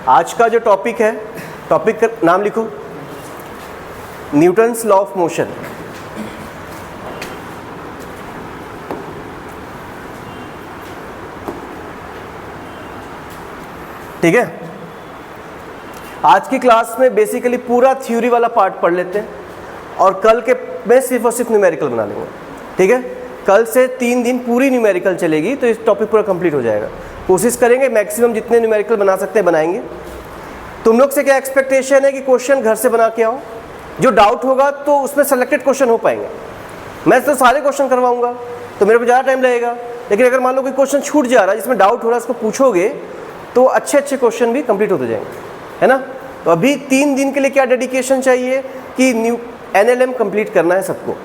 आज का जो टॉपिक है, टॉपिक का नाम लिखो, न्यूटन्स लॉ ऑफ मोशन। ठीक है, आज की क्लास में बेसिकली पूरा थ्योरी वाला पार्ट पढ़ लेते हैं और कल के में सिर्फ और सिर्फ न्यूमेरिकल बना लेंगे। ठीक है, कल से 3 दिन पूरी न्यूमेरिकल चलेगी, तो इस टॉपिक पूरा कंप्लीट हो जाएगा। कोशिश करेंगे मैक्सिमम जितने न्यूमेरिकल बना सकते हैं बनाएंगे। तुम लोग से क्या एक्सपेक्टेशन है कि क्वेश्चन घर से बना के आओ, जो डाउट होगा तो उसमें सेलेक्टेड क्वेश्चन हो पाएंगे। मैं तो सारे क्वेश्चन करवाऊंगा तो मेरे को ज़्यादा टाइम लगेगा, लेकिन अगर मान लो कोई क्वेश्चन छूट जा रहा है जिसमें डाउट हो रहा है, उसको पूछोगे तो अच्छे अच्छे क्वेश्चन भी कंप्लीट होते जाएंगे, है ना। तो अभी 3 दिन के लिए क्या डेडिकेशन चाहिए कि NLM कंप्लीट करना है सबको,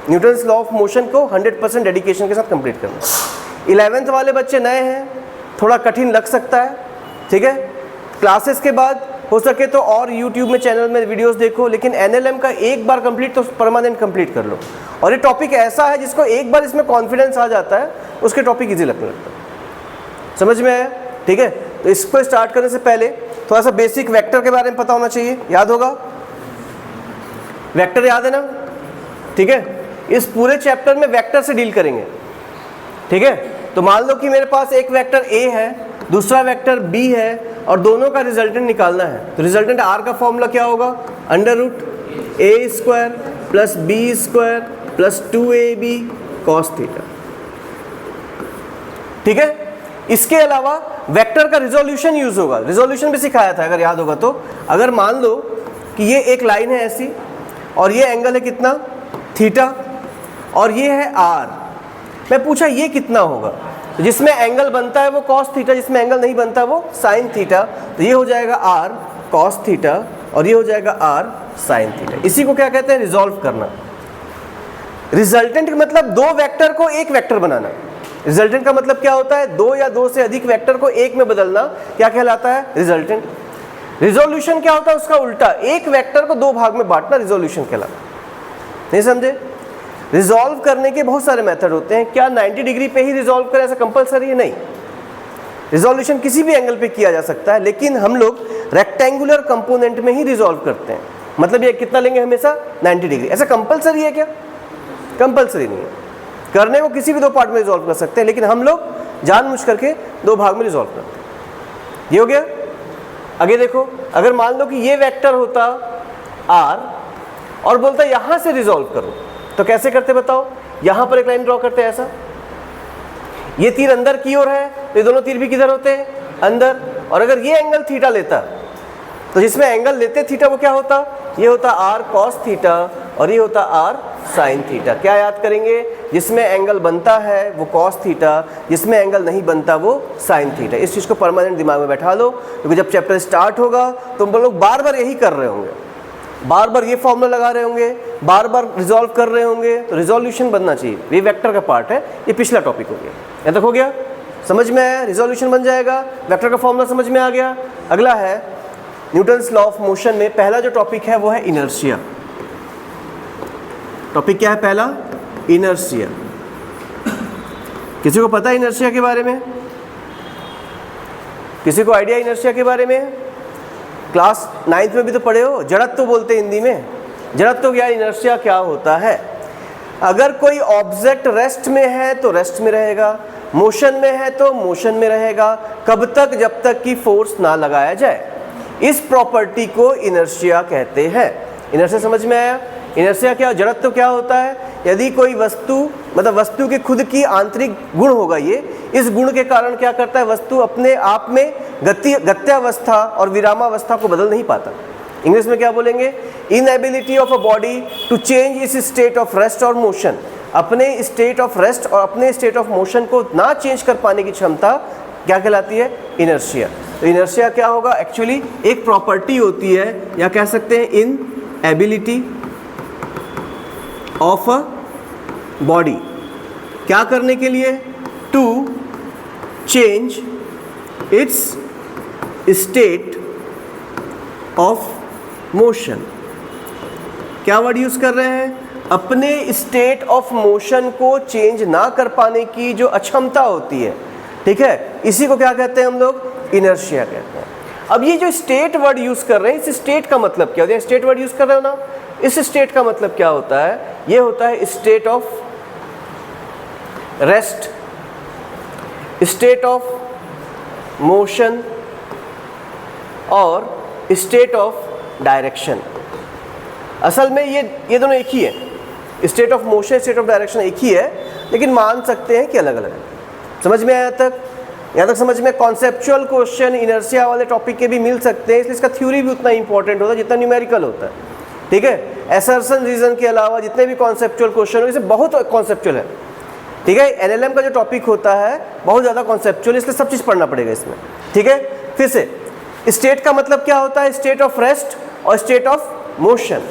न्यूटन्स लॉ ऑफ मोशन को 100% डेडिकेशन के साथ कंप्लीट करना है। 11th वाले बच्चे नए हैं, थोड़ा कठिन लग सकता है। ठीक है, क्लासेस के बाद हो सके तो और YouTube में चैनल में वीडियोस देखो, लेकिन NLM का एक बार कंप्लीट तो परमानेंट कंप्लीट कर लो। और ये टॉपिक ऐसा है जिसको एक बार इसमें कॉन्फिडेंस आ जाता है, उसके टॉपिक ईजी लगने लगता है। समझ में आया? ठीक है, तो इसको स्टार्ट करने से पहले थोड़ा सा बेसिक वेक्टर के बारे में पता होना चाहिए। याद होगा वेक्टर, याद है ना? ठीक है, इस पूरे चैप्टर में वेक्टर से डील करेंगे। ठीक है, तो मान लो कि मेरे पास एक वेक्टर A है, दूसरा वेक्टर B है और दोनों का रिजल्टेंट निकालना है। तो रिजल्टेंट R का फॉर्मूला क्या होगा? √A² + B² + 2AB cos theta. ठीक है, इसके अलावा वेक्टर का रिजोल्यूशन यूज होगा, रिजोल्यूशन भी सिखाया था अगर याद होगा तो। अगर मान लो कि ये एक लाइन है ऐसी और ये एंगल है कितना? थीटा, और ये है R। मैं पूछा ये कितना होगा, तो जिसमें एंगल बनता है वो कॉस थीटा, जिसमें एंगल नहीं बनता वो साइन थीटा। तो ये हो जाएगा R कॉस थीटा और ये हो जाएगा R साइन थीटा। इसी को क्या कहते हैं? रिजॉल्व करना। रिजल्टेंट का मतलब 2 वेक्टर को एक वेक्टर बनाना। रिजल्टेंट का मतलब क्या होता है? 2 या 2 से अधिक वेक्टर को एक में बदलना, क्या कहलाता है? रिजल्टेंट। रिजोल्यूशन क्या होता है? उसका उल्टा, एक वेक्टर को 2 भाग में बांटना रिजोल्यूशन कहलाता है। नहीं समझे? रिजॉल्व करने के बहुत सारे मेथड होते हैं। क्या 90 डिग्री पे ही रिजॉल्व करें ऐसा कंपलसरी है? नहीं, रिजोल्यूशन किसी भी एंगल पे किया जा सकता है, लेकिन हम लोग रेक्टेंगुलर कंपोनेंट में ही रिजॉल्व करते हैं। मतलब ये कितना लेंगे? हमेशा 90 डिग्री। ऐसा कंपलसरी है क्या? कंपलसरी नहीं है, करने को किसी भी 2 पार्ट में रिजॉल्व कर सकते हैं, लेकिन हम लोग जानबूझ करके 2 भाग में रिजॉल्व करते हैं। ये हो गया। आगे देखो, अगर मान लो कि ये वेक्टर होता R और बोलता यहां से रिजॉल्व करो, तो कैसे करते बताओ? यहां पर एक लाइन ड्रॉ करते हैं ऐसा, ये तीर अंदर की ओर है तो ये दोनों तीर भी किधर होते हैं? अंदर। और अगर ये एंगल थीटा लेता तो जिसमें एंगल लेते थीटा वो क्या होता? ये होता R cos थीटा और ये होता R sin थीटा। क्या याद करेंगे? जिसमें एंगल बनता है वो cos थीटा, जिसमें एंगल नहीं बनता वो sin थीटा। इस चीज़ को परमानेंट दिमाग में बैठा लो, क्योंकि जब चैप्टर स्टार्ट होगा तो हम लोग बार बार यही कर रहे होंगे, बार बार ये फॉर्मूला लगा रहे होंगे, बार बार रिजॉल्व कर रहे होंगे, तो रिजोल्यूशन बनना चाहिए। ये वेक्टर का पार्ट है, ये पिछला टॉपिक हो गया। यहाँ तक हो गया? समझ में आया? रिजोल्यूशन बन जाएगा, वेक्टर का फॉर्मूला समझ में आ गया। अगला है न्यूटन्स लॉ ऑफ मोशन में पहला जो टॉपिक है वो है इनर्शिया। टॉपिक क्या है पहला? इनर्शिया। किसी को पता है इनर्शिया के बारे में? किसी को आइडिया इनर्शिया के बारे में? क्लास 9th में भी तो पढ़े हो, जड़त्व तो बोलते हैं हिंदी में। जड़त्व तो क्या, इनर्शिया क्या होता है? अगर कोई ऑब्जेक्ट रेस्ट में है तो रेस्ट में रहेगा, मोशन में है तो मोशन में रहेगा। कब तक? जब तक कि फोर्स ना लगाया जाए। इस प्रॉपर्टी को इनर्शिया कहते हैं। इनर्शिया समझ में आया? इनर्शिया क्या, जड़त्व तो क्या होता है? यदि कोई वस्तु, मतलब वस्तु के खुद की आंतरिक गुण होगा ये, इस गुण के कारण क्या करता है? वस्तु अपने आप में गत्यावस्था और विरामावस्था को बदल नहीं पाता। इंग्लिश में क्या बोलेंगे? Inability of a body to change its state of rest और मोशन। अपने स्टेट ऑफ रेस्ट और अपने स्टेट ऑफ मोशन को ना चेंज कर पाने की क्षमता क्या कहलाती है? इनर्शिया। तो इनर्शिया क्या होगा? एक्चुअली एक प्रॉपर्टी होती है, या कह सकते हैं इनएबिलिटी ऑफ अ बॉडी, क्या करने के लिए? To change its state of motion. क्या वर्ड यूज कर रहे हैं? अपने स्टेट ऑफ मोशन को चेंज ना कर पाने की जो अक्षमता होती है, ठीक है, इसी को क्या कहते हैं हम लोग? इनर्शिया कहते हैं। अब ये जो स्टेट वर्ड यूज कर रहे हैं, इस स्टेट का मतलब क्या होता है? स्टेट वर्ड यूज कर रहे हो ना, इस स्टेट का मतलब क्या होता है? ये होता है state of rest, state of motion और स्टेट ऑफ डायरेक्शन। असल में ये दोनों एक ही है, state of motion state of direction एक ही है, लेकिन मान सकते हैं कि अलग अलग है। समझ में आया तक? यहाँ तक समझ में? कॉन्सेप्चुअल क्वेश्चन इनर्शिया वाले टॉपिक के भी मिल सकते हैं, इसलिए इसका थ्योरी भी उतना इंपॉर्टेंट होता है जितना न्यूमेरिकल होता है। ठीक है, असर्शन रीजन के अलावा जितने भी कॉन्सेप्चुअल क्वेश्चन हो, इसे बहुत कॉन्सेप्चुअल है। ठीक है, एनएलएम का जो टॉपिक होता है बहुत ज़्यादा कॉन्सेप्चुअल, इसलिए सब चीज़ पढ़ना पड़ेगा इसमें। ठीक है, फिर से स्टेट का मतलब क्या होता है? स्टेट ऑफ रेस्ट और स्टेट ऑफ मोशन।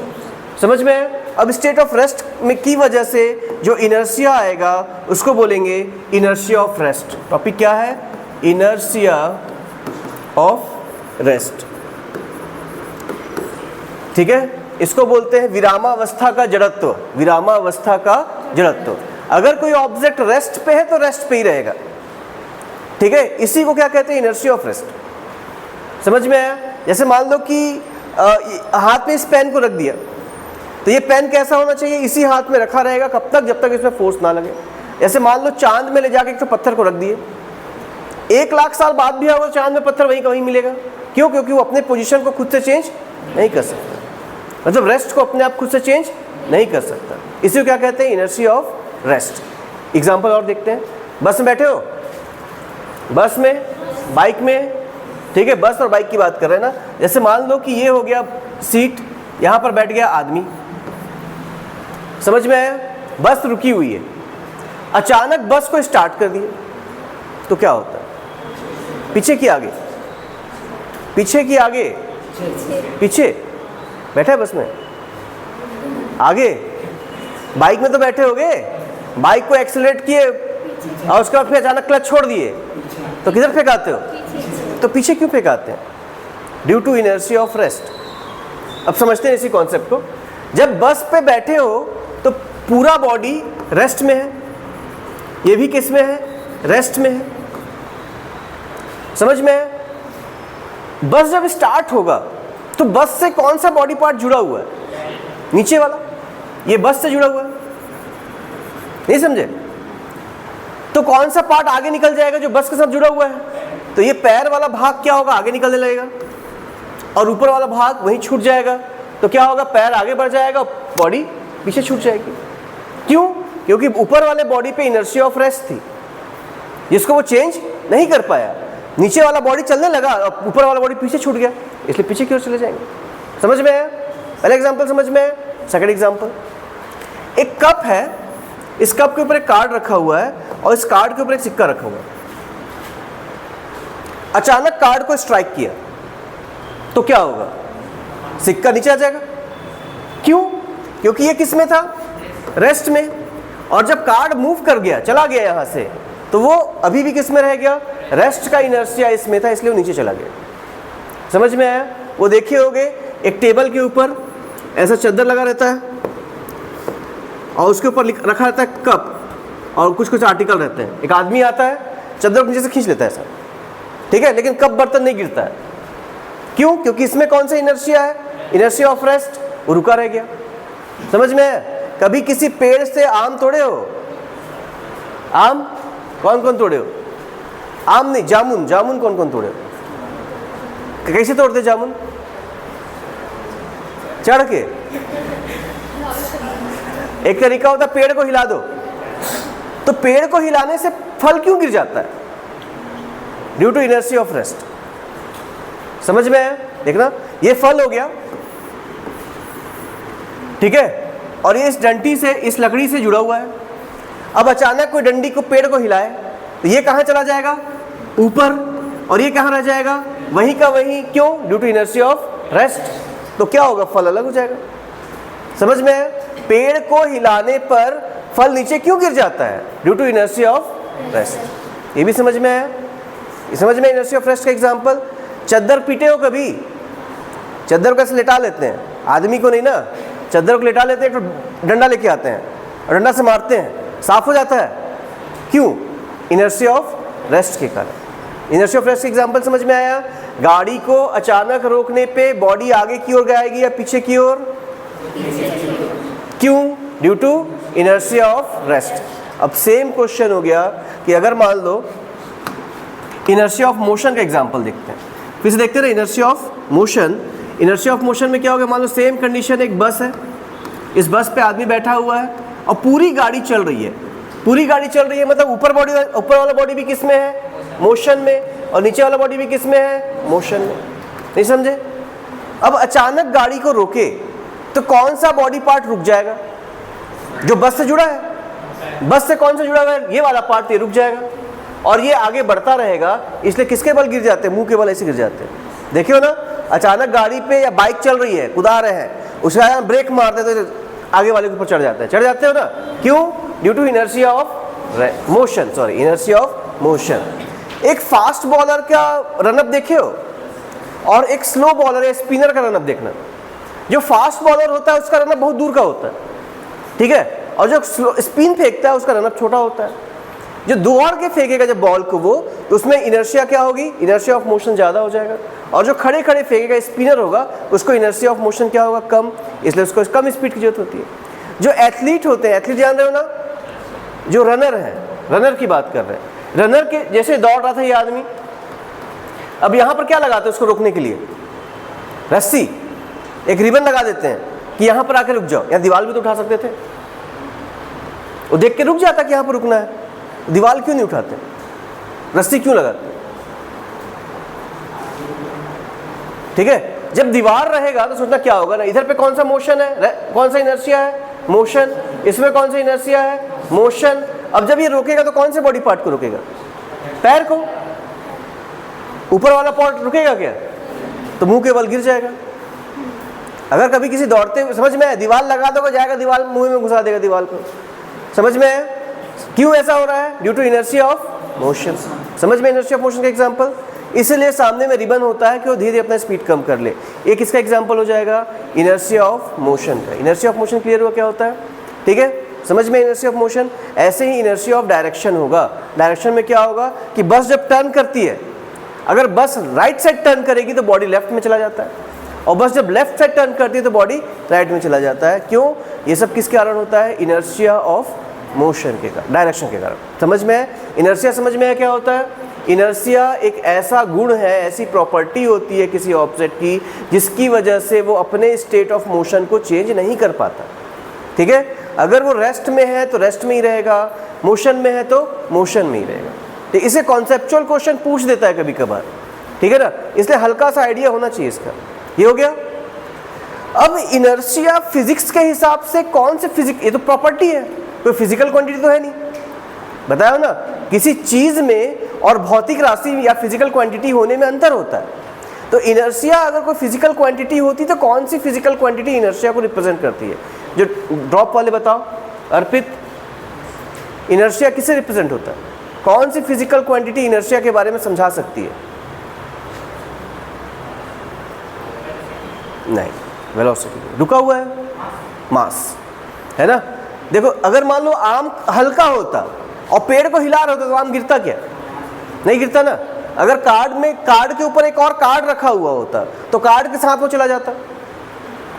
समझ में है? अब स्टेट ऑफ रेस्ट में की वजह से जो इनर्शिया आएगा उसको बोलेंगे इनर्शिया ऑफ रेस्ट। टॉपिक क्या है? Inertia of rest. ठीक है, इसको बोलते हैं विरामावस्था का जड़त्व। विरामावस्था का जड़त्व। अगर कोई ऑब्जेक्ट रेस्ट पे है तो रेस्ट पे ही रहेगा। ठीक है, इसी को क्या कहते हैं? Inertia of rest. समझ में आया? जैसे मान लो कि हाथ में इस पेन को रख दिया, तो ये पेन कैसा होना चाहिए? इसी हाथ में रखा रहेगा कब तक? जब तक इसमें फोर्स ना लगे। जैसे मान लो चांद में ले जाके एक तो पत्थर को रख दिए, 1,00,000 साल बाद भी आओगे चांद में पत्थर वहीं का वहीं मिलेगा। क्यों? क्योंकि वो अपने पोजीशन को खुद से चेंज नहीं कर सकता, मतलब रेस्ट को अपने आप खुद से चेंज नहीं कर सकता। इसी को क्या कहते हैं? Inertia of rest. एग्जाम्पल और देखते हैं। बस में बैठे हो, बस में, बाइक में। ठीक है, बस और बाइक की बात कर रहे हैं ना। जैसे मान लो कि ये हो गया सीट, यहाँ पर बैठ गया आदमी। समझ में आया? बस रुकी हुई है, अचानक बस को स्टार्ट कर दिए तो क्या होता है? पीछे की आगे, पीछे की आगे, पीछे बैठा है बस में, आगे। बाइक में तो बैठे होगे, बाइक को एक्सीलरेट किए और उसके बाद फिर अचानक क्लच छोड़ दिए तो किधर फेंकाते हो? तो पीछे क्यों फेंकाते हैं? Due to inertia of rest. अब समझते हैं इसी कॉन्सेप्ट को। जब बस पे बैठे हो तो पूरा बॉडी रेस्ट में है, ये भी किस में है? रेस्ट में है। समझ में है? बस जब स्टार्ट होगा तो बस से कौन सा बॉडी पार्ट जुड़ा हुआ है? नीचे वाला, ये बस से जुड़ा हुआ है। नहीं समझे? तो कौन सा पार्ट आगे निकल जाएगा जो बस के साथ जुड़ा हुआ है? तो ये पैर वाला भाग क्या होगा? आगे निकलने लगेगा, और ऊपर वाला भाग वहीं छूट जाएगा। तो क्या होगा? पैर आगे बढ़ जाएगा, बॉडी पीछे छूट जाएगी। क्यों? क्योंकि ऊपर वाले बॉडी पे इनर्शिया ऑफ रेस्ट थी, जिसको वो चेंज नहीं कर पाया। नीचे वाला बॉडी चलने लगा और ऊपर वाला बॉडी पीछे छूट गया, इसलिए पीछे की ओर चले जाएंगे। समझ में आया? पहला एग्जांपल समझ में आया? सेकंड एग्जांपल, एक कप है, इस कप के ऊपर एक कार्ड रखा हुआ है और इस कार्ड के ऊपर एक सिक्का रखा हुआ है। अचानक कार्ड को स्ट्राइक किया तो क्या होगा? सिक्का नीचे आ जाएगा। क्यों? क्योंकि ये किस में था? रेस्ट में। और जब कार्ड मूव कर गया, चला गया यहां से, तो वो अभी भी किस में रह गया? रेस्ट का इनर्शिया इसमें था, इसलिए वो नीचे चला गया। समझ में आया? वो देखे होगे एक टेबल के ऊपर ऐसा चादर लगा रहता है और उसके ऊपर रखा रहता है कप और कुछ कुछ आर्टिकल रहते हैं। एक आदमी आता है, चादर को नीचे से खींच लेता है ऐसा, ठीक है, लेकिन कप बर्तन नहीं गिरता है। क्यों? क्योंकि इसमें कौन सा इनर्शिया है? Inertia of rest. वो रुका रह गया। समझ में आया? कभी किसी पेड़ से आम तोड़े हो? आम कौन कौन तोड़े हो? आम नहीं, जामुन। जामुन कौन कौन तोड़े हो? कैसे तोड़ते जामुन? चढ़ के। एक तरीका होता है पेड़ को हिला दो, तो पेड़ को हिलाने से फल क्यों गिर जाता है? Due to inertia of rest. समझ में आया? देखना, ये फल हो गया, ठीक है, और ये इस डंडी से, इस लकड़ी से जुड़ा हुआ है। अब अचानक कोई डंडी को, पेड़ को हिलाए तो ये कहां चला जाएगा? ऊपर। और ये कहां रह जाएगा? वहीं का वहीं। क्यों? Due to inertia of rest. तो क्या होगा? फल अलग हो जाएगा। समझ में आया? पेड़ को हिलाने पर फल नीचे क्यों गिर जाता है? Due to inertia of rest. ये भी समझ में आया? समझ में इनर्शिया ऑफ रेस्ट का एग्जांपल। चद्दर पीटे हो कभी? चद्दर को कैसे लेटा लेते हैं? आदमी को नहीं ना, चद्दर को लेटा लेते हैं, तो डंडा लेके आते हैं और डंडा से मारते हैं, साफ हो जाता है। क्यों? इनर्शिया ऑफ रेस्ट के कारण। इनर्शिया ऑफ रेस्ट का एग्जांपल समझ में आया? गाड़ी को अचानक रोकने पे बॉडी आगे की ओर जाएगी या पीछे की ओर? क्यों? Due to inertia of rest. अब सेम क्वेश्चन हो गया कि अगर मान लो इनर्शिया ऑफ मोशन का एग्जांपल देखते हैं, फिर से देखते रहे inertia of motion. Inertia of motion में क्या हो गया, मान लो सेम कंडीशन, एक बस है, इस बस पे आदमी बैठा हुआ है और पूरी गाड़ी चल रही है। पूरी गाड़ी चल रही है मतलब ऊपर वाला बॉडी भी किस में है? मोशन में, और नीचे वाला बॉडी भी किस में है? मोशन में। नहीं समझे? अब अचानक गाड़ी को रोके तो कौन सा बॉडी पार्ट रुक जाएगा? जो बस से जुड़ा है। बस से कौन सा जुड़ा हुआ है? ये वाला पार्ट, ये रुक जाएगा और ये आगे बढ़ता रहेगा। इसलिए किसके बल गिर जाते हैं? मुंह के बल ऐसे गिर जाते हैं। देखियो ना, अचानक गाड़ी पे या बाइक चल रही है, कुदा रहे हैं, उसका ब्रेक मारते तो आगे वाले के ऊपर चढ़ जाते हैं। चढ़ जाते हो ना, क्यों? Due to inertia of motion, sorry inertia of motion. एक फास्ट बॉलर का रनअप देखे हो और एक स्लो बॉलर या स्पिनर का रनअप देखना। जो फास्ट बॉलर होता है उसका रनअप बहुत दूर का होता है, ठीक है, और जो स्पिन फेंकता है उसका रनअप छोटा होता है। जो दौड़ के फेंकेगा जब बॉल को वो, तो उसमें इनर्शिया क्या होगी? इनर्शिया ऑफ मोशन ज़्यादा हो जाएगा। और जो खड़े खड़े फेंकेगा स्पिनर होगा, उसको इनर्शिया ऑफ मोशन क्या होगा? कम, इसलिए उसको कम स्पीड की जरूरत होती है। जो एथलीट होते हैं, एथलीट जान रहे हो ना, जो रनर है, रनर की बात कर रहे हैं, रनर के जैसे दौड़ रहा था ये आदमी, अब यहाँ पर क्या लगाते हैं उसको रोकने के लिए? रस्सी, एक रिबन लगा देते हैं कि यहाँ पर आकर रुक जाओ। या दीवार भी तो उठा सकते थे, वो देख के रुक जाता कि यहाँ पर रुकना है। दीवार क्यों नहीं उठाते? रस्सी क्यों लगाते? ठीक है, जब दीवार रहेगा तो सोचना क्या होगा ना, इधर पे कौन सा मोशन है, कौन सा इनर्शिया है? मोशन। इसमें कौन सा इनर्शिया है? मोशन। अब जब ये रोकेगा तो कौन से बॉडी पार्ट को रोकेगा? पैर को। ऊपर वाला पार्ट रुकेगा क्या? तो मुंह के बल गिर जाएगा। अगर कभी किसी दौड़ते, समझ में है, दीवार लगा दोगे, जाएगा दीवार मुंह में घुसा देगा दीवार को। समझ में है क्यों ऐसा हो रहा है? Due to inertia of motion. समझ में इनर्शिया ऑफ मोशन का एग्जांपल? इसलिए सामने में रिबन होता है कि वो धीरे धीरे अपना स्पीड कम कर ले। एक इसका एग्जांपल हो जाएगा इनर्शिया ऑफ मोशन का। इनर्शिया ऑफ मोशन क्लियर हुआ क्या होता है? ठीक है, समझ में इनर्शिया ऑफ मोशन। ऐसे ही इनर्शिया ऑफ डायरेक्शन होगा। डायरेक्शन में क्या होगा कि बस जब टर्न करती है, अगर बस राइट साइड टर्न करेगी तो बॉडी लेफ्ट में चला जाता है, और बस जब लेफ्ट साइड टर्न करती है तो बॉडी राइट में चला जाता है। क्यों? ये सब किसके कारण होता है? इनर्शिया ऑफ मोशन के कारण, डायरेक्शन के कारण। समझ में है? इनर्शिया समझ में है क्या होता है? इनर्शिया एक ऐसा गुण है, ऐसी प्रॉपर्टी होती है किसी ऑब्जेक्ट की, जिसकी वजह से वो अपने स्टेट ऑफ मोशन को चेंज नहीं कर पाता। ठीक है, अगर वो रेस्ट में है तो रेस्ट में ही रहेगा, मोशन में है तो मोशन में ही रहेगा। तो इसे कॉन्सेप्चुअल क्वेश्चन पूछ देता है कभी कभार, ठीक है ना, इसलिए हल्का सा आइडिया होना चाहिए इसका। ये हो गया। अब इनर्शिया फिजिक्स के हिसाब से कौन से फिजिक्स, ये तो प्रॉपर्टी है, कोई फिजिकल क्वांटिटी तो है नहीं, बताया ना। किसी चीज में और भौतिक राशि या फिजिकल क्वांटिटी होने में अंतर होता है। तो इनर्शिया अगर कोई फिजिकल क्वांटिटी होती तो कौन सी फिजिकल क्वांटिटी इनर्शिया को रिप्रेजेंट करती है? जो ड्रॉप वाले बताओ। अर्पित, इनर्शिया किसे रिप्रेजेंट होता है? कौन सी फिजिकल क्वांटिटी इनर्शिया के बारे में समझा सकती है? नहीं, वेलोसिटी रुका हुआ है, मास है ना। देखो, अगर मान लो आम हल्का होता और पेड़ को हिला रहा होता तो आम गिरता क्या? नहीं गिरता ना। अगर कार्ड के ऊपर एक और कार्ड रखा हुआ होता तो कार्ड के साथ वो चला जाता।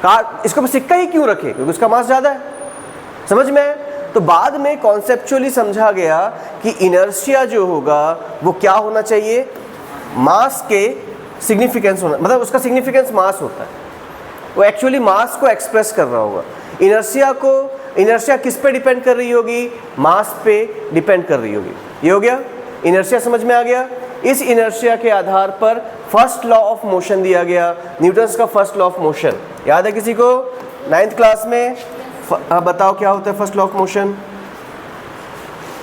कार्ड, इसको सिक्का ही क्यों रखे? क्योंकि उसका मास ज्यादा है। समझ में? तो बाद में कॉन्सेप्चुअली समझा गया कि इनर्शिया जो होगा वो क्या होना चाहिए? मास के सिग्निफिकेंस होना, मतलब उसका सिग्निफिकेंस मास होता है, वो एक्चुअली मास को एक्सप्रेस कर रहा होगा। इनर्शिया किस पे डिपेंड कर रही होगी? मास पे डिपेंड कर रही होगी। ये हो गया। इनर्शिया समझ में आ गया। इस इनर्शिया के आधार पर फर्स्ट लॉ ऑफ मोशन दिया गया, न्यूटन्स का फर्स्ट लॉ ऑफ मोशन। याद है किसी को 9th क्लास में? बताओ क्या होता है फर्स्ट लॉ ऑफ मोशन?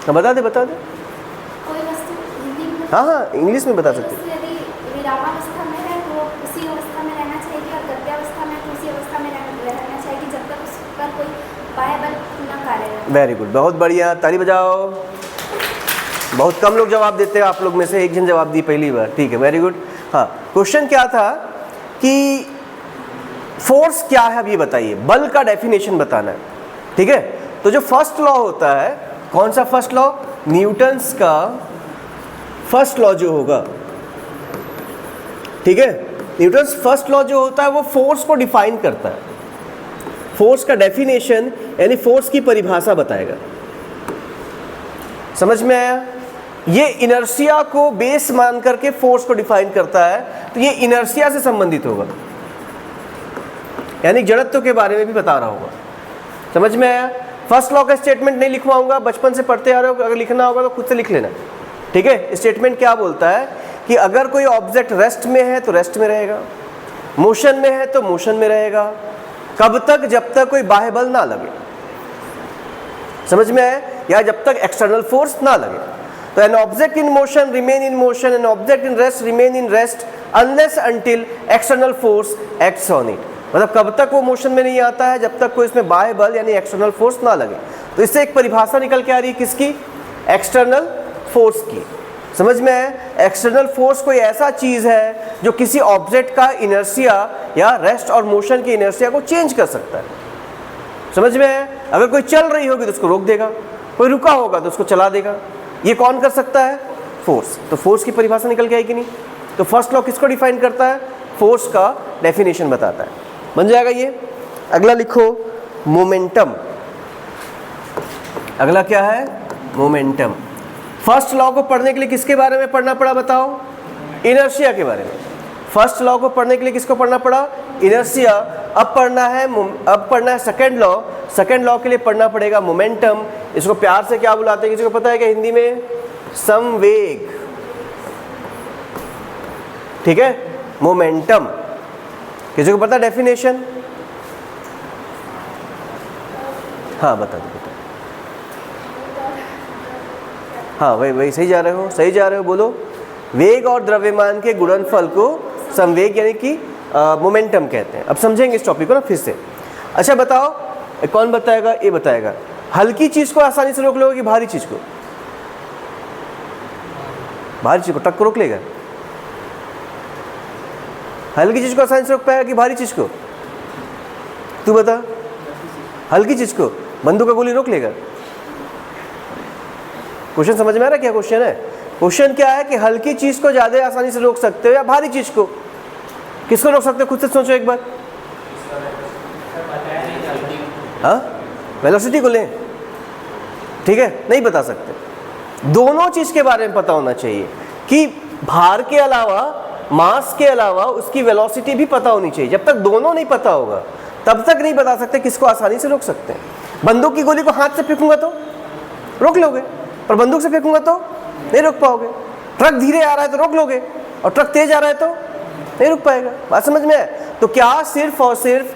बता दे। कोई वस्तु हिंदी में, हाँ, इंग्लिश में बता सकते। यदि विरामावस्था में है तो उसी अवस्था में रहना चाहिए, और गत्यावस्था में तो उसी अवस्था में रहना चाहिए जब तक उस पर कोई बाह्य बल न कार्य करे। वेरी गुड, बहुत बढ़िया, ताली बजाओ। बहुत कम लोग जवाब देते हैं, आप लोग में से एक जन जवाब दी पहली बार, ठीक है, वेरी गुड। हाँ, क्वेश्चन क्या था कि फोर्स क्या है अब ये बताइए, बल का डेफिनेशन बताना है, ठीक है। तो जो फर्स्ट लॉ होता है, कौन सा फर्स्ट लॉ? न्यूटन्स का फर्स्ट लॉ जो होगा ठीक है। न्यूटन्स फर्स्ट लॉ जो होता है वो फोर्स को डिफाइन करता है, फोर्स का डेफिनेशन यानी फोर्स की परिभाषा बताएगा। समझ में आया? ये इनर्शिया को बेस मान करके फोर्स को डिफाइन करता है, तो ये इनर्शिया से संबंधित होगा, यानी जड़त्व के बारे में भी बता रहा होगा। समझ में आया? फर्स्ट लॉ का स्टेटमेंट नहीं लिखवाऊंगा, बचपन से पढ़ते आ रहे हो, अगर लिखना होगा तो खुद से लिख लेना। ठीक है। स्टेटमेंट क्या बोलता है कि अगर कोई ऑब्जेक्ट रेस्ट में है तो रेस्ट में रहेगा, मोशन में है तो मोशन में रहेगा। कब तक? जब तक कोई बाह्य बल ना लगे। समझ में आया? या जब तक एक्सटर्नल फोर्स ना लगे। तो an object in motion remain in motion, an object in rest remain in rest unless until external force acts on it. मतलब कब तक वो मोशन में नहीं आता है? जब तक कोई इसमें बाह्य बल यानी एक्सटर्नल फोर्स ना लगे। तो इससे एक परिभाषा निकल के आ रही है, किसकी? एक्सटर्नल फोर्स की। समझ में है? एक्सटर्नल फोर्स कोई ऐसा चीज है जो किसी ऑब्जेक्ट का इनर्शिया या रेस्ट और मोशन की इनर्शिया को चेंज कर सकता है। समझ में है? अगर कोई चल रही होगी तो उसको रोक देगा, कोई रुका होगा तो उसको चला देगा। ये कौन कर सकता है? फोर्स। तो फोर्स की परिभाषा निकल के आई कि नहीं? तो फर्स्ट लॉ किसको डिफाइन करता है? फोर्स का डेफिनेशन बताता है। बन जाएगा ये। अगला लिखो मोमेंटम। अगला क्या है? मोमेंटम। फर्स्ट लॉ को पढ़ने के लिए किसके बारे में पढ़ना पड़ा बताओ? इनर्शिया के बारे में। फर्स्ट लॉ को पढ़ने के लिए किसको पढ़ना पड़ा? इनर्शिया। अब पढ़ना है सेकंड लॉ। सेकंड लॉ के लिए पढ़ना पड़ेगा मोमेंटम। इसको प्यार से क्या बुलाते हैं, किसी को पता है क्या हिंदी में? संवेग। ठीक है, मोमेंटम। किसी को पता डेफिनेशन? हाँ बता दो। हाँ वही सही जा रहे हो, सही जा रहे हो। बोलो। वेग और द्रव्यमान के गुणनफल को संवेग यानी कि मोमेंटम कहते हैं। अब समझेंगे इस टॉपिक को ना फिर से। अच्छा बताओ, कौन बताएगा? ये बताएगा। हल्की चीज को आसानी से रोक लोगे कि भारी चीज को? भारी चीज को ट्रक को रोक लेगा? हल्की चीज को आसानी से रोक पाएगा कि भारी चीज को? तू बता। हल्की चीज को बंदूक का गोली रोक लेगा? क्वेश्चन समझ में आ रहा है क्या क्वेश्चन है? क्वेश्चन क्या है कि हल्की चीज को ज्यादा आसानी से रोक सकते हो या भारी चीज को? किसको रोक सकते हो? खुद से सोचो एक बार। हाँ, वेलोसिटी को लें। ठीक है, नहीं बता सकते। दोनों चीज के बारे में पता होना चाहिए कि भार के अलावा, मास के अलावा उसकी वेलोसिटी भी पता होनी चाहिए। जब तक दोनों नहीं पता होगा तब तक नहीं बता सकते किसको आसानी से रोक सकते हैं। बंदूक की गोली को हाथ से फेंकूंगा तो रोक लोगे, पर बंदूक से फेंकूंगा तो नहीं रोक पाओगे। ट्रक धीरे आ रहा है तो रोक लोगे, और ट्रक तेज आ रहा है तो नहीं रुक पाएगा। बात समझ में है? तो क्या सिर्फ और सिर्फ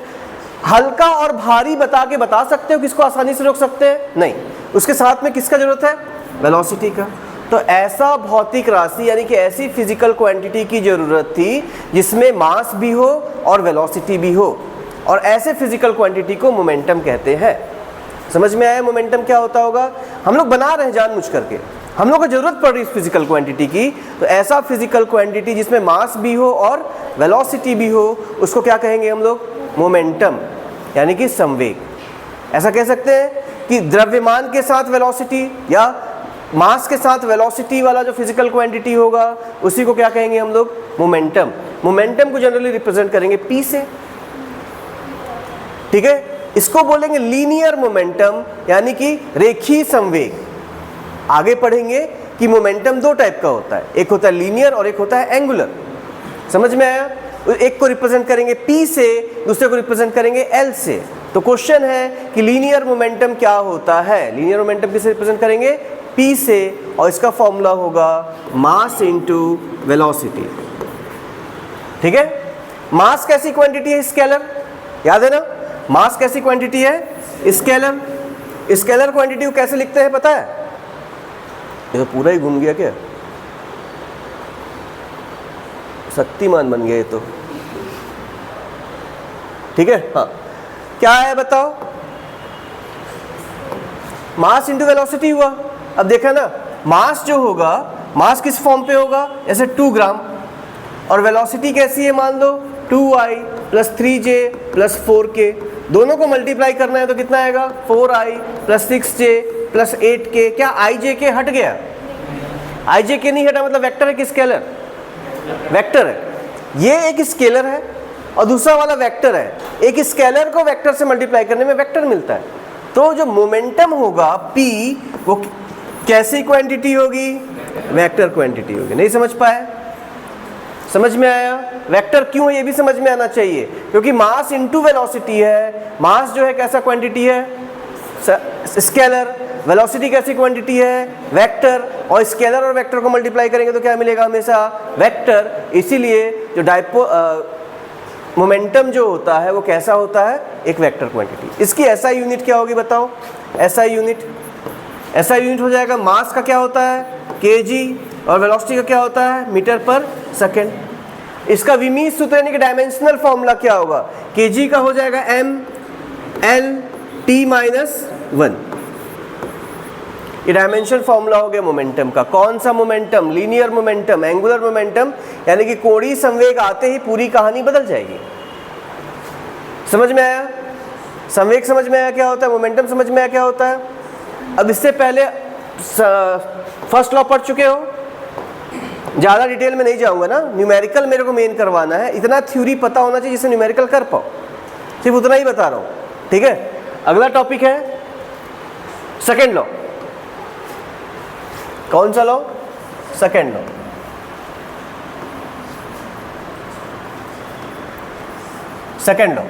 हल्का और भारी बता सकते हो किसको आसानी से रोक सकते हैं? नहीं। उसके साथ में किसका जरूरत है? वेलोसिटी का। तो ऐसा भौतिक राशि यानी कि ऐसी फिजिकल क्वांटिटी की जरूरत थी जिसमें मास भी हो और वेलोसिटी भी हो, और ऐसे फिजिकल क्वांटिटी को मोमेंटम कहते हैं। समझ में आया मोमेंटम क्या होता होगा? हम लोग बना रहे हैं जानबूझ करके, हम लोग को जरूरत पड़ रही है इस फिजिकल क्वांटिटी की, तो ऐसा फिजिकल क्वांटिटी जिसमें मास भी हो और वेलोसिटी भी हो, उसको क्या कहेंगे हम लोग? मोमेंटम, यानी कि संवेग। ऐसा कह सकते हैं कि द्रव्यमान के साथ वेलोसिटी या मास के साथ वेलोसिटी वाला जो फिजिकल क्वांटिटी होगा उसी को क्या कहेंगे हम लोग? मोमेंटम। मोमेंटम को जनरली रिप्रेजेंट करेंगे P से। ठीक है, इसको बोलेंगे लीनियर मोमेंटम, यानी कि रेखीय संवेग। आगे पढ़ेंगे कि मोमेंटम दो टाइप का होता है, एक होता है लीनियर और एक होता है एंगुलर। समझ में आया? एक को रिप्रेजेंट करेंगे P से, दूसरे को रिप्रेजेंट करेंगे L से। तो क्वेश्चन है कि लीनियर मोमेंटम क्या होता है? लीनियर मोमेंटम किसे रिप्रेजेंट करेंगे? P से, और इसका फॉर्मूला होगा मास इनटू वेलोसिटी। ठीक है, मास कैसी क्वांटिटी है? स्केलर। याद है ना, मास कैसी क्वांटिटी है? स्केलर। स्केलर क्वांटिटी को कैसे लिखते हैं पता है? ये तो पूरा ही घूम गया क्या? शक्तिमान बन गया ये तो। ठीक है, हाँ क्या है बताओ? मास इंटू वेलोसिटी हुआ। अब देखा ना, मास जो होगा, मास किस फॉर्म पे होगा? जैसे 2 ग्राम, और वेलोसिटी कैसी है? मान लो 2i plus 3j plus 4k। दोनों को मल्टीप्लाई करना है तो कितना आएगा? 4i plus 6j plus 8k। क्या ijk हट गया? ijk नहीं हटा, मतलब वेक्टर है कि स्केलर? वेक्टर है। ये एक स्केलर है और दूसरा वाला वेक्टर है। एक स्केलर को वेक्टर से मल्टीप्लाई करने में वेक्टर मिलता है। तो जो मोमेंटम होगा P वो कैसी क्वांटिटी होगी? वेक्टर क्वांटिटी होगी। नहीं समझ पाए? समझ में आया? वेक्टर क्यों है ये भी समझ में आना चाहिए, क्योंकि मास इनटू वेलोसिटी है। मास जो है कैसा क्वांटिटी है? स्केलर। वेलोसिटी कैसी क्वांटिटी है? वेक्टर। और स्केलर और वेक्टर को मल्टीप्लाई करेंगे तो क्या मिलेगा? हमेशा वेक्टर। इसीलिए जो मोमेंटम जो होता है वो कैसा होता है? एक वेक्टर क्वांटिटी। इसकी SI यूनिट क्या होगी बताओ? SI यूनिट हो जाएगा, मास का क्या होता है? kg, और वेलोसिटी का क्या होता है? मीटर पर सेकेंड। इसका विमीय सूत्र यानी कि डायमेंशनल फॉर्मूला क्या होगा? kg का हो जाएगा m/L/t-1। ये डायमेंशन फॉर्मूला हो गया मोमेंटम का। कौन सा momentum? Linear momentum, angular momentum, यानी कि कोणीय संवेग आते ही पूरी कहानी बदल जाएगी। समझ में आया? संवेग समझ में आया क्या होता है? मोमेंटम समझ में आया क्या होता है? अब इससे पहले फर्स्ट लॉ पढ़ चुके हो, ज़्यादा डिटेल में नहीं जाऊंगा ना। न्यूमेरिकल मेरे को मेन करवाना है, इतना थ्योरी पता होना चाहिए जिससे न्यूमेरिकल कर पाओ, सिर्फ उतना ही बता रहा हूँ, ठीक है। अगला टॉपिक है सेकेंड लॉ। कौन सा law? Second law. Second law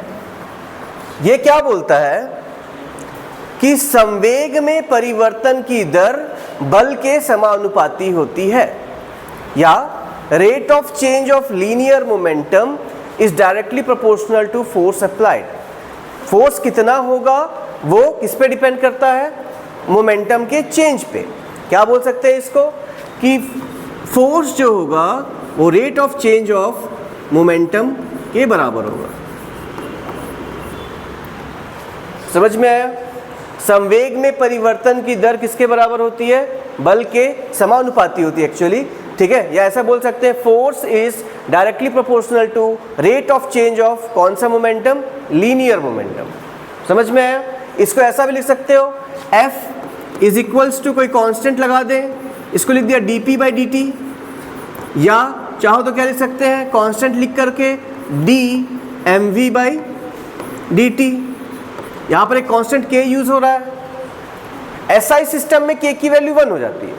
ये क्या बोलता है कि संवेग में परिवर्तन की दर बल के समानुपाती होती है, या rate of change of linear momentum is directly proportional to force applied. Force कितना होगा वो किस पे डिपेंड करता है? मोमेंटम के चेंज पे। क्या बोल सकते हैं इसको कि फोर्स जो होगा वो rate of change of momentum के बराबर होगा। समझ में आया? संवेग में परिवर्तन की दर किसके बराबर होती है? बल के समानुपाती होती है एक्चुअली, ठीक है। या ऐसा बोल सकते हैं force is directly proportional to rate of change of कौन सा मोमेंटम? Linear momentum. समझ में आया? इसको ऐसा भी लिख सकते हो F इज इक्वल्स टू कोई कांस्टेंट लगा दें, इसको लिख दिया dp/dt, या चाहो तो क्या लिख सकते हैं कांस्टेंट लिख करके dmv/dt। यहाँ पर एक कांस्टेंट k यूज हो रहा है। SI सिस्टम में k की वैल्यू 1 हो जाती है,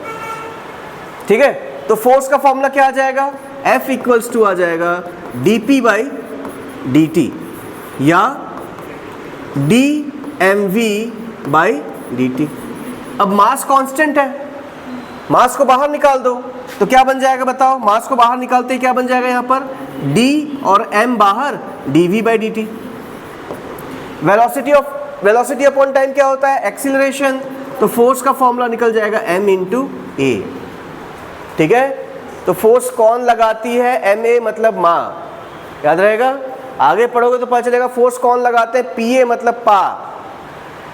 ठीक है। तो फोर्स का फॉर्मूला क्या आ जाएगा? F इक्वल्स टू आ जाएगा dp/dt या dmv/dt। अब मास कांस्टेंट है, मास को बाहर निकाल दो तो क्या बन जाएगा बताओ? मास को बाहर निकालते ही क्या बन जाएगा यहाँ पर? d और m बाहर dv/dt। वेलोसिटी अपॉन टाइम क्या होता है? एक्सीलरेशन। तो फोर्स का फॉर्मूला निकल जाएगा m/a, ठीक है। तो फोर्स कौन लगाती है? ma मतलब माँ, याद रहेगा। आगे पढ़ोगे तो पता चलेगा फोर्स कौन लगाते हैं? pa मतलब पा,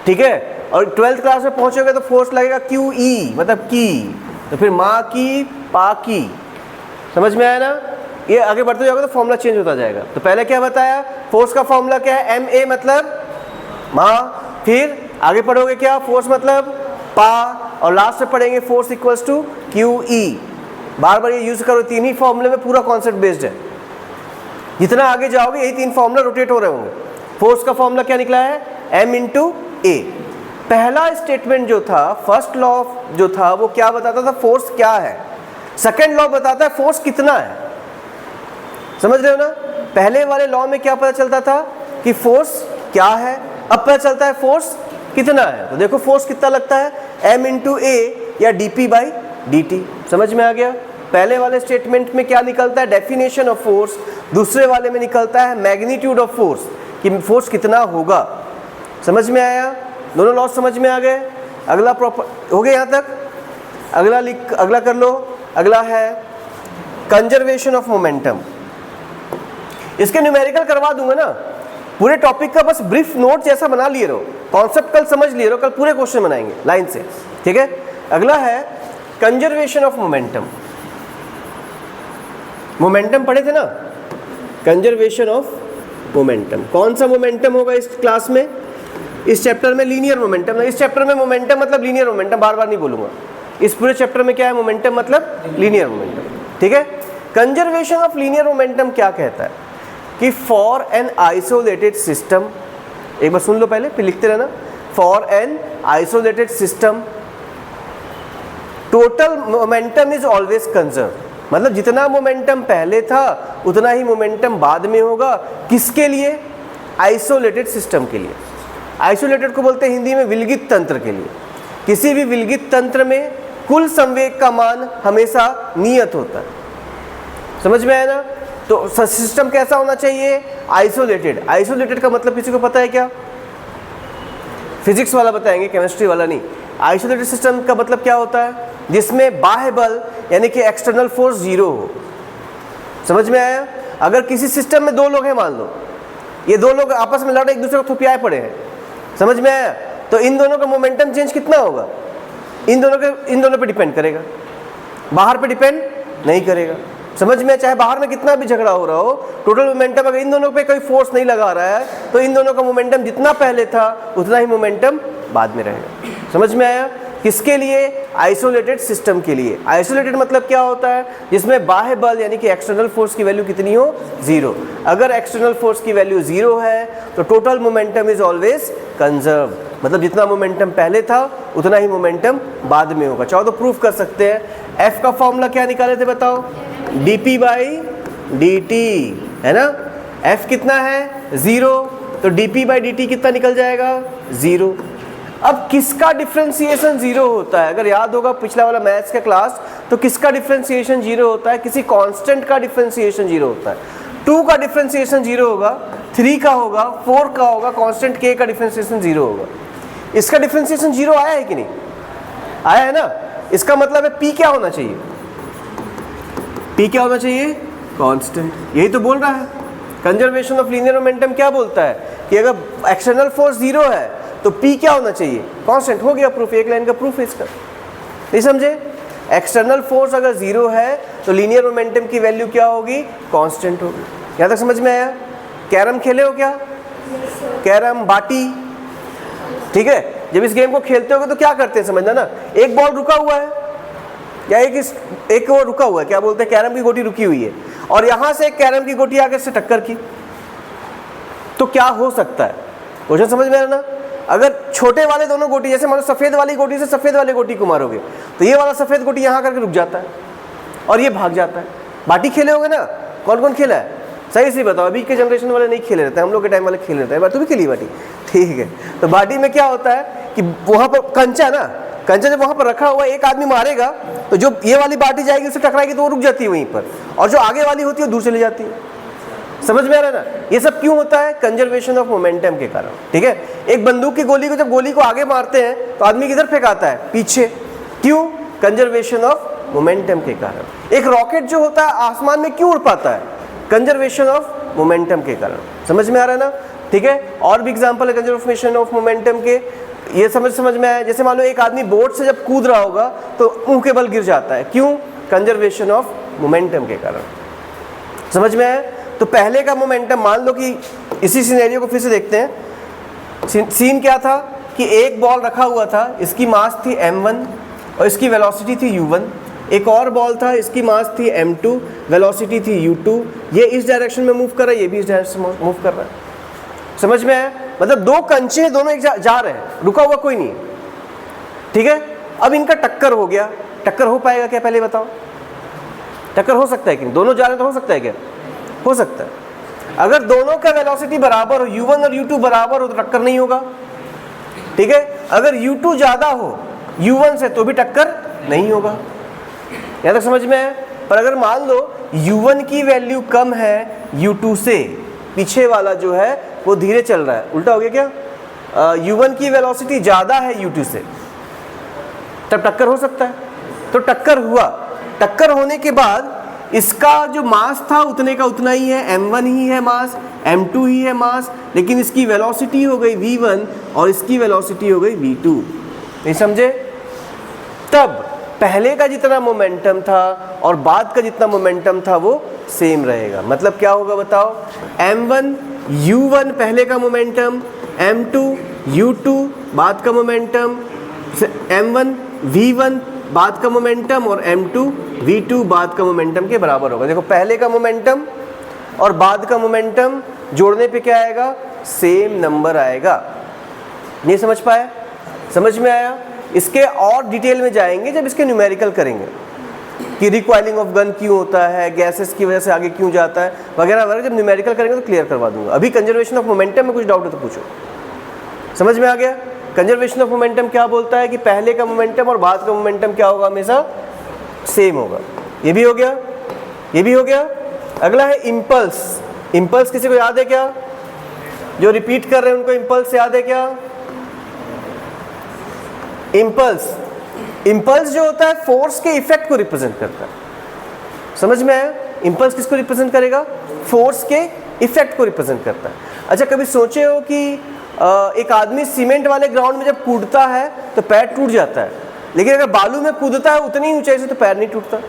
ठीक है। और 12th क्लास में पहुंचोगे तो फोर्स लगेगा QE मतलब की, तो फिर माँ की पा की। समझ में आया ना? ये आगे बढ़ते जाओगे तो फॉर्मूला चेंज होता जाएगा। तो पहले क्या बताया? फोर्स का फॉर्मूला क्या है? ma मतलब माँ। फिर आगे पढ़ोगे क्या? फोर्स मतलब पा, और लास्ट में पढ़ेंगे फोर्स इक्वल्स टू QE। बार बार ये यूज करो, तीन ही फॉर्मूले में पूरा कॉन्सेप्ट बेस्ड है। जितना आगे जाओगे यही तीन फॉर्मूला रोटेट हो रहे होंगे। फोर्स का फॉर्मूला क्या निकला है? m/a। पहला स्टेटमेंट जो था, फर्स्ट लॉ जो था, वो क्या बताता था? फोर्स क्या है। सेकेंड लॉ बताता है फोर्स कितना है। समझ रहे हो ना? पहले वाले लॉ में क्या पता चलता था कि फोर्स क्या है, अब पता चलता है फोर्स कितना है। तो देखो फोर्स कितना लगता है? m/a या dp/dt। समझ में आ गया? पहले वाले स्टेटमेंट में क्या निकलता है? Definition of force. दूसरे वाले में निकलता है मैग्नीट्यूड ऑफ फोर्स, कि फोर्स कितना होगा। समझ में आया? दोनों लॉ समझ में आ गए? अगला प्रॉपर हो गया यहाँ तक? अगला कर लो। अगला है कंजर्वेशन ऑफ मोमेंटम। इसके न्यूमेरिकल करवा दूंगा ना, पूरे टॉपिक का बस ब्रीफ नोट जैसा बना लिए रहो, कॉन्सेप्ट कल समझ लिए रहो, कल पूरे क्वेश्चन बनाएंगे लाइन से, ठीक है। अगला है कंजर्वेशन ऑफ मोमेंटम। मोमेंटम पढ़े थे ना? Conservation of momentum. कौन सा मोमेंटम होगा इस क्लास में? इस चैप्टर में लीनियर मोमेंटम। इस चैप्टर में मोमेंटम मतलब लीनियर मोमेंटम, बार बार नहीं बोलूंगा। इस पूरे चैप्टर में क्या है? मोमेंटम मतलब लीनियर मोमेंटम, ठीक है। कंजर्वेशन ऑफ लीनियर मोमेंटम क्या कहता है कि फॉर एन आइसोलेटेड सिस्टम, एक बार सुन लो पहले फिर लिखते रहना, for an isolated system total momentum is always conserve, मतलब जितना मोमेंटम पहले था उतना ही मोमेंटम बाद में होगा। किसके लिए? आइसोलेटेड सिस्टम के लिए। आइसोलेटेड को बोलते हैं हिंदी में विलगित तंत्र के लिए। किसी भी विलगित तंत्र में कुल संवेग का मान हमेशा नियत होता है। समझ में आया ना? तो सिस्टम कैसा होना चाहिए? आइसोलेटेड। आइसोलेटेड का मतलब किसी को पता है क्या? फिजिक्स वाला बताएंगे, केमिस्ट्री वाला नहीं। आइसोलेटेड सिस्टम का मतलब क्या होता है? जिसमें बाह्य बल यानी कि एक्सटर्नल फोर्स जीरो हो। समझ में आया? अगर किसी सिस्टम में दो लोग हैं, मान लो ये दो लोग आपस में लड़ एक दूसरे को थुपियाए पड़े हैं, समझ में आया? तो इन दोनों का मोमेंटम चेंज कितना होगा? इन दोनों पे डिपेंड करेगा, बाहर पे डिपेंड नहीं करेगा। समझ में? चाहे बाहर में कितना भी झगड़ा हो रहा हो, टोटल मोमेंटम अगर इन दोनों पे कोई फोर्स नहीं लगा रहा है तो इन दोनों का मोमेंटम जितना पहले था उतना ही मोमेंटम बाद में रहेगा। समझ में आया? किसके लिए? आइसोलेटेड सिस्टम के लिए। आइसोलेटेड मतलब क्या होता है? जिसमें बाह्य बल यानी कि एक्सटर्नल फोर्स की वैल्यू कितनी हो? जीरो। अगर एक्सटर्नल फोर्स की वैल्यू जीरो है तो total momentum is always conserve, मतलब जितना मोमेंटम पहले था उतना ही मोमेंटम बाद में होगा। चाहो तो प्रूफ कर सकते हैं। एफ का फॉर्मूला क्या निकाले थे बताओ? dp बाई dt, है ना? एफ कितना है? जीरो, तो dp बाई dt कितना निकल जाएगा? जीरो। अब किसका डिफरेंशिएशन जीरो होता है? अगर याद होगा पिछला वाला मैथ्स का क्लास, तो किसका डिफरेंशिएशन जीरो होता है? किसी कांस्टेंट का डिफरेंशिएशन जीरो होता है। 2 का डिफरेंशिएशन जीरो होगा, 3 का होगा, 4 का होगा, कांस्टेंट k का डिफरेंशिएशन जीरो होगा। इसका डिफरेंशिएशन जीरो आया है कि नहीं? आया है ना? इसका मतलब है p क्या होना चाहिए? p क्या होना चाहिए? कांस्टेंट। यही तो बोल रहा है कंजर्वेशन ऑफ लीनियर मोमेंटम। क्या बोलता है कि अगर एक्सटर्नल फोर्स जीरो है तो p क्या होना चाहिए? कांस्टेंट। हो गया प्रूफ, एक लाइन का प्रूफ है इसका। नहीं समझे? एक्सटर्नल फोर्स अगर जीरो है तो लीनियर मोमेंटम की वैल्यू क्या होगी? कांस्टेंट होगी। यहाँ तक समझ में आया? कैरम खेले हो क्या? कैरम, बाटी, ठीक है? जब इस गेम को खेलते होगे तो क्या करते हैं समझना ना, एक बॉल रुका हुआ है या एक वो रुका हुआ है, क्या बोलते हैं, कैरम की गोटी रुकी हुई है, और यहाँ से एक कैरम की गोटी आगे से टक्कर की, तो क्या हो सकता है? क्वेश्चन समझ में आया ना? अगर छोटे वाले दोनों गोटी, जैसे मान लो सफ़ेद वाली गोटी से सफ़ेद वाली गोटी को मारोगे तो ये वाला सफ़ेद गोटी यहाँ करके रुक जाता है और ये भाग जाता है। बाटी खेले होगे ना? कौन कौन खेला है? सही से बताओ। अभी के जनरेशन वाले नहीं खेले रहते, हम लोग के टाइम वाले खेल रहते हैं। तू भी खेली बाटी? ठीक है। तो बाटी में क्या होता है कि वहाँ पर कंचा ना, कंचा जब वहाँ पर रखा हुआ एक आदमी मारेगा तो जो ये वाली बाटी जाएगी उससे टकराएगी तो वो रुक जाती है वहीं पर, और जो आगे वाली होती है वो दूर चली जाती है। समझ में आ रहा है ना? ये सब क्यों होता है? कंजर्वेशन ऑफ मोमेंटम के कारण। ठीक है? एक बंदूक की गोली को जब गोली को आगे मारते हैं तो आदमी किधर फेंकाता है? पीछे। क्यों? कंजर्वेशन ऑफ मोमेंटम के कारण। एक रॉकेट जो होता है आसमान में क्यों उड़ पाता है? कंजर्वेशन ऑफ मोमेंटम के कारण। समझ में आ रहा है ना? ठीक है? और भी एग्जांपल है कंजर्वेशन ऑफ मोमेंटम के, ये समझ में आया? जैसे मान लो एक आदमी बोट से जब कूद रहा होगा तो मुंह के बल गिर जाता है। क्यों? कंजर्वेशन ऑफ मोमेंटम के कारण। समझ में आया? तो पहले का मोमेंटम, मान लो कि इसी सिनेरियो को फिर से देखते हैं। सीन क्या था कि एक बॉल रखा हुआ था, इसकी मास थी m1 और इसकी वेलोसिटी थी u1। एक और बॉल था, इसकी मास थी m2, वेलोसिटी थी u2। ये इस डायरेक्शन में मूव कर रहा है, ये भी इस डायरेक्शन में मूव कर रहा है। समझ में आया? मतलब दो कंचे हैं, दोनों एक जा रहे हैं, रुका हुआ कोई नहीं। ठीक है? अब इनका टक्कर हो गया। टक्कर हो पाएगा क्या पहले बताओ? टक्कर हो सकता है कि नहीं? दोनों जा रहे हैं तो हो सकता है क्या? हो सकता है। अगर दोनों का वेलोसिटी बराबर हो, u1 और u2 बराबर हो तो टक्कर नहीं होगा। ठीक है? अगर u2 ज़्यादा हो u1 से तो भी टक्कर नहीं होगा। यहाँ तक समझ में है? पर अगर मान लो u1 की वैल्यू कम है u2 से, पीछे वाला जो है वो धीरे चल रहा है, उल्टा हो गया क्या? u1 की वेलोसिटी ज़्यादा है u2 से, तब टक्कर हो सकता है। तो टक्कर हुआ। टक्कर होने के बाद इसका जो मास था उतने का उतना ही है, m1 ही है मास, m2 ही है मास, लेकिन इसकी वेलोसिटी हो गई v1 और इसकी वेलोसिटी हो गई v2। नहीं समझे? तब पहले का जितना मोमेंटम था और बाद का जितना मोमेंटम था वो सेम रहेगा। मतलब क्या होगा बताओ? m1 u1 पहले का मोमेंटम, m2 u2 बाद का मोमेंटम, m1 v1 बाद का मोमेंटम और m2 v2 बाद का मोमेंटम के बराबर होगा। देखो पहले का मोमेंटम और बाद का मोमेंटम जोड़ने पे क्या आएगा, सेम नंबर आएगा। नहीं समझ पाया? समझ में आया? इसके और डिटेल में जाएंगे जब इसके न्यूमेरिकल करेंगे कि रिकॉइलिंग ऑफ गन क्यों होता है, गैसेस की वजह से आगे क्यों जाता है वगैरह वगैरह। जब न्यूमेरिकल करेंगे तो क्लियर करवा दूंगा। अभी कंजर्वेशन ऑफ मोमेंटम में कुछ डाउट है तो पूछो। समझ में आ गया? कंजर्वेशन ऑफ मोमेंटम क्या बोलता है कि पहले का मोमेंटम और बाद का मोमेंटम क्या होगा, हमेशा सेम होगा। ये भी हो गया, ये भी हो गया। अगला है इम्पल्स। इम्पल्स किसी को याद है क्या? जो रिपीट कर रहे हैं उनको इम्पल्स याद है क्या? इम्पल्स, इम्पल्स जो होता है फोर्स के इफेक्ट को रिप्रेजेंट करता है। समझ में आया? इम्पल्स किसको रिप्रेजेंट करेगा? फोर्स के इफेक्ट को रिप्रेजेंट करता है। अच्छा कभी सोचे हो कि एक आदमी सीमेंट वाले ग्राउंड में जब कूदता है तो पैर टूट जाता है, लेकिन अगर बालू में कूदता है उतनी ऊंचाई से तो पैर नहीं टूटता।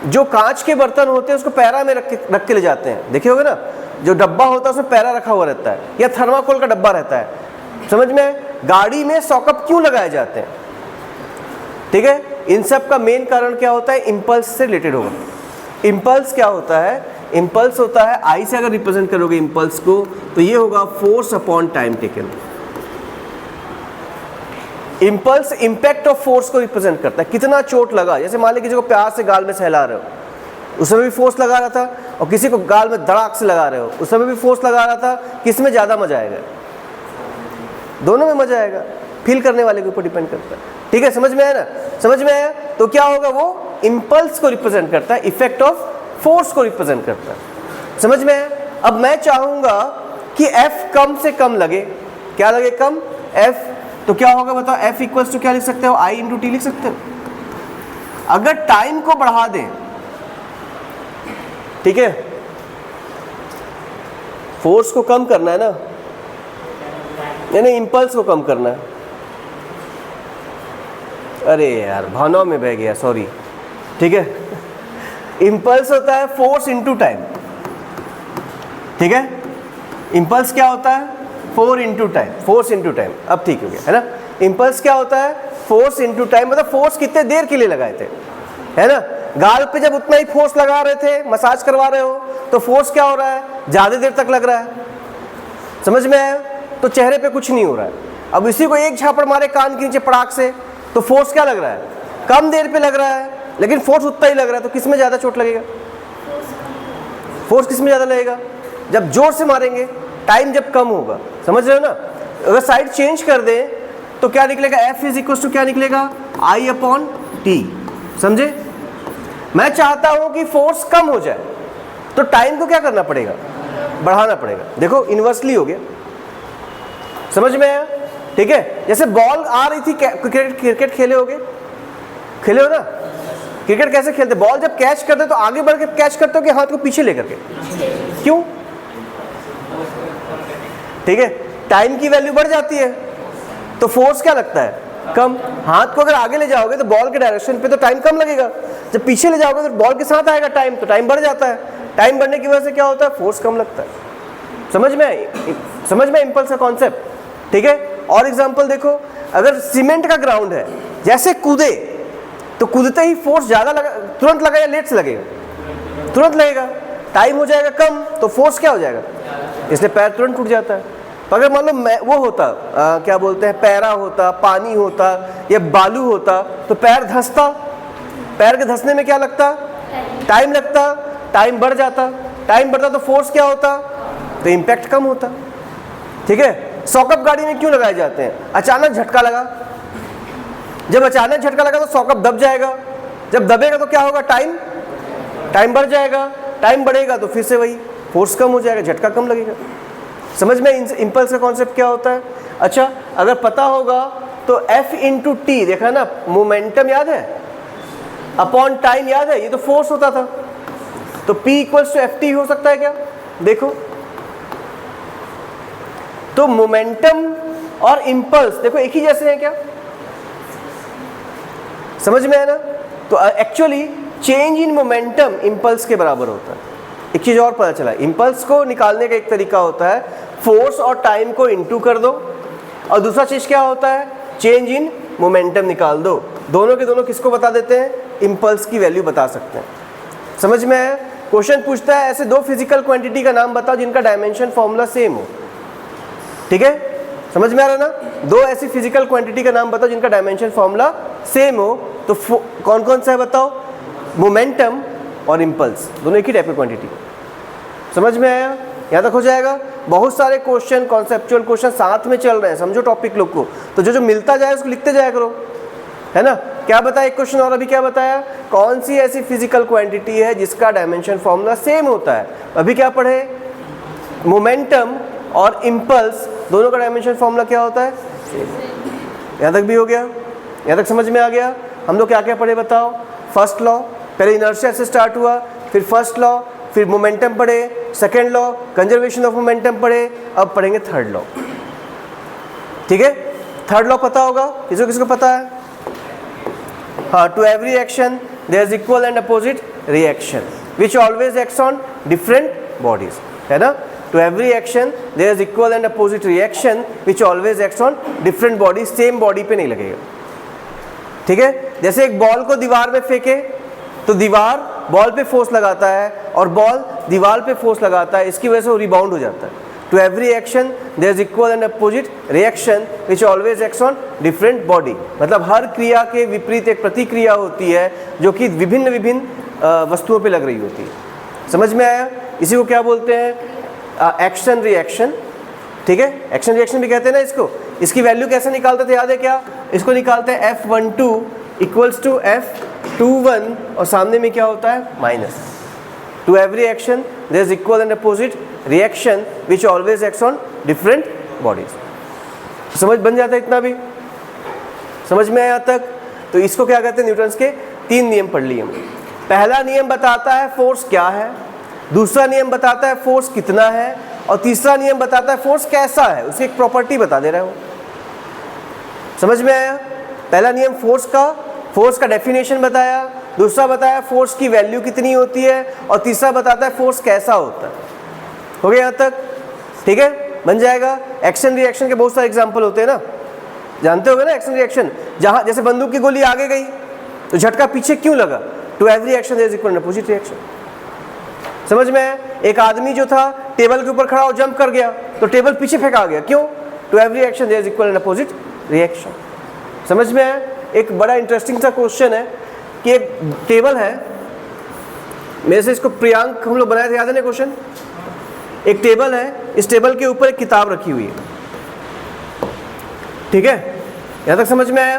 जो कांच के बर्तन होते हैं उसको पैरा में रख के ले जाते हैं, देखे होगे ना, जो डब्बा होता है उसमें पैरा रखा हुआ रहता है, या थर्माकोल का डब्बा रहता है। समझ में? गाड़ी में सॉकअप क्यों लगाए जाते हैं? ठीक है, इन सब का मेन कारण क्या होता है, इम्पल्स से रिलेटेड होगा। इम्पल्स क्या होता है? इम्पल्स होता है, आई से अगर रिप्रेजेंट करोगे इम्पल्स को तो ये होगा force upon time taken. Impulse impact of force को रिप्रेजेंट करता है, कितना चोट लगा। जैसे मान लीजिए किसी को प्यार से गाल में सहला रहे हो, उसमें भी फोर्स लगा रहा था, और किसी को गाल में धड़ाक से लगा रहे हो, उसमें भी फोर्स लगा रहा था। किस में ज़्यादा मजा आएगा? दोनों में मजा आएगा, फील करने वाले के ऊपर डिपेंड करता है। ठीक है, समझ में आया ना? समझ में आया? तो क्या होगा, वो इम्पल्स को रिप्रेजेंट करता है, इफेक्ट ऑफ फोर्स को रिप्रेजेंट करता है। समझ में आया? अब मैं चाहूंगा कि F कम से कम लगे। क्या लगे? कम। F तो क्या होगा बताओ? F इक्वल्स टू क्या लिख सकते हो? I इंटू टी लिख सकते हो। अगर टाइम को बढ़ा दें, ठीक है, फोर्स को कम करना है ना, यानी इम्पल्स को कम करना है। अरे यार भावनाओं में बह गया, सॉरी। ठीक है, इम्पल्स होता है फोर्स इंटू टाइम। ठीक है, इम्पल्स क्या होता है? Force into time. अब ठीक हो गया है ना? इम्पल्स क्या होता है? Force into time. मतलब फोर्स कितने देर के लिए लगाए थे, है ना? गाल पे जब उतना ही फोर्स लगा रहे थे, मसाज करवा रहे हो, तो फोर्स क्या हो रहा है? ज़्यादा देर तक लग रहा है। समझ में आया? तो चेहरे पे कुछ नहीं हो रहा है। अब इसी को एक झापड़ मारे कान के नीचे पड़ाक से, तो फोर्स क्या लग रहा है? कम देर पे लग रहा है, लेकिन फोर्स उतना ही लग रहा है। तो किस में ज़्यादा चोट लगेगा? फोर्स किस में ज़्यादा लगेगा? जब जोर से मारेंगे, टाइम जब कम होगा। समझ रहे हो ना? अगर साइड चेंज कर दें तो क्या निकलेगा? F इज इक्वल टू क्या निकलेगा? I upon T. समझे? मैं चाहता हूं कि फोर्स कम हो जाए, तो टाइम को क्या करना पड़ेगा? बढ़ाना पड़ेगा। देखो इन्वर्सली हो गया। समझ में आया? ठीक है, जैसे बॉल आ रही थी, क्रिकेट खेले होगे, खेले हो ना? क्रिकेट कैसे खेलते? बॉल जब कैच करते तो आगे बढ़ के कैच करते हो कि हाथ को पीछे लेकर के? क्यों? ठीक है, टाइम की वैल्यू बढ़ जाती है तो फोर्स क्या लगता है? कम। हाथ को अगर आगे ले जाओगे तो बॉल के डायरेक्शन पे तो टाइम कम लगेगा, जब पीछे ले जाओगे तो बॉल के साथ आएगा टाइम, तो टाइम बढ़ जाता है। टाइम बढ़ने की वजह से क्या होता है? फोर्स कम लगता है। समझ में आई? समझ में इम्पल्स का कॉन्सेप्ट? ठीक है, और एग्जांपल देखो, अगर सीमेंट का ग्राउंड है, जैसे कूदे तो कूदते ही फोर्स ज़्यादा लगा, तुरंत लगा या लेट से लगेगा? तुरंत लगेगा। टाइम हो जाएगा कम तो फोर्स क्या हो जाएगा? इसलिए पैर तुरंत टूट जाता है। तो अगर मान लो वो होता, क्या बोलते हैं, पैरा होता, पानी होता या बालू होता, तो पैर धंसता। पैर के धंसने में क्या लगता? टाइम लगता। टाइम बढ़ जाता। टाइम बढ़ता तो फोर्स क्या होता? तो इम्पैक्ट कम होता। ठीक है, सॉकअप गाड़ी में क्यों लगाए जाते हैं? अचानक झटका लगा, जब अचानक झटका लगा तो सॉकअप दब जाएगा, जब दबेगा तो क्या होगा? टाइम बढ़ जाएगा। टाइम बढ़ेगा तो फिर से वही फोर्स कम हो जाएगा, झटका कम लगेगा। समझ में इम्पल्स का कॉन्सेप्ट क्या होता है? अच्छा, अगर पता होगा तो F इंटू टी, देखा ना, मोमेंटम याद है, अपॉन टाइम याद है, ये तो फोर्स होता था, तो P इक्वल्स टू FT हो सकता है क्या? देखो, तो मोमेंटम और इम्पल्स देखो एक ही जैसे हैं क्या? समझ में है ना? तो actually change in momentum impulse के बराबर होता है। एक चीज और पता चला, इम्पल्स को निकालने का एक तरीका होता है फोर्स और टाइम को इनटू कर दो, और दूसरा चीज क्या होता है? चेंज इन मोमेंटम निकाल दो। दोनों के दोनों किसको बता देते हैं, इम्पल्स की वैल्यू बता सकते हैं। समझ में आया? क्वेश्चन पूछता है ऐसे दो फिजिकल क्वांटिटी का नाम बताओ जिनका डायमेंशन फॉर्मूला सेम हो। ठीक है, समझ में आ रहा है ना? दो ऐसी फिजिकल क्वांटिटी का नाम बताओ जिनका डायमेंशन फॉर्मूला सेम हो। तो कौन कौन सा है बताओ? मोमेंटम और इम्पल्स, दोनों एक ही टाइप की क्वांटिटी। समझ में आया? यहाँ तक हो जाएगा। बहुत सारे क्वेश्चन, कॉन्सेप्चुअल क्वेश्चन साथ में चल रहे हैं, समझो टॉपिक लोग को। तो जो जो मिलता जाए उसको लिखते जाया करो, है ना? क्या बताया एक क्वेश्चन और अभी क्या बताया? कौन सी ऐसी फिजिकल क्वांटिटी है जिसका डायमेंशन फॉर्मूला सेम होता है? अभी क्या पढ़े? मोमेंटम और इम्पल्स दोनों का डायमेंशन फॉर्मूला क्या होता है? यहाँ तक भी हो गया? यहाँ तक समझ में आ गया? हम लोग क्या क्या पढ़े बताओ? फर्स्ट लॉ, पहले इनर्शिया से स्टार्ट हुआ, फिर फर्स्ट लॉ, फिर मोमेंटम पढ़े, second law conservation of momentum पढ़े, अब पढ़ेंगे थर्ड लॉ। ठीक है, थर्ड लॉ पता होगा किसको किसको पता है? हाँ, to every action there is equal and opposite reaction which always acts on different bodies, है ना? To every action there is equal and opposite reaction which always acts on different bodies, same body पे नहीं लगेगा। ठीक है, जैसे एक ball को दीवार में फेंके तो दीवार बॉल पे फोर्स लगाता है और बॉल दीवार पे फोर्स लगाता है, इसकी वजह से वो रिबाउंड हो जाता है। To every action there is equal and opposite reaction which always acts on different body, मतलब हर क्रिया के विपरीत एक प्रतिक्रिया होती है जो कि विभिन्न विभिन्न वस्तुओं पे लग रही होती है। समझ में आया? इसी को क्या बोलते हैं? Action reaction. ठीक है, एक्शन रिएक्शन भी कहते हैं ना इसको। इसकी वैल्यू कैसे निकालते थे, याद है क्या? इसको निकालते हैं F12 इक्वल्स टू F21 और सामने में क्या होता है? Minus. To every action there is equal and opposite reaction which always acts on different bodies. समझ बन जाता है? इतना भी समझ में आया तक? तो इसको क्या कहते हैं? न्यूटन्स के 3 नियम पढ़ लिए हम। पहला नियम बताता है फोर्स क्या है, दूसरा नियम बताता है फोर्स कितना है, और तीसरा नियम बताता है फोर्स कैसा है, उसकी एक प्रॉपर्टी बता दे रहा हूँ। समझ में आया? पहला नियम फोर्स का डेफिनेशन बताया, दूसरा बताया फोर्स की वैल्यू कितनी होती है, और तीसरा बताता है फोर्स कैसा होता है। हो गया यहाँ तक? ठीक है, बन जाएगा। एक्शन रिएक्शन के बहुत सारे एग्जाम्पल होते हैं ना, जानते होगे ना? एक्शन रिएक्शन, जहाँ जैसे बंदूक की गोली आगे गई तो झटका पीछे क्यों लगा? To every action there is equal and opposite reaction. समझ में आया? एक आदमी जो था टेबल के ऊपर खड़ा हो जंप कर गया तो टेबल पीछे फेंका गया, क्यों? To every action there is equal and opposite reaction. समझ में आया? एक बड़ा इंटरेस्टिंग सा क्वेश्चन है कि एक टेबल है, मेरे से इसको प्रियांक हम लोग बनाए थे, याद है ना क्वेश्चन? एक टेबल है, इस टेबल के ऊपर एक किताब रखी हुई है। ठीक है, यहाँ तक समझ में आया?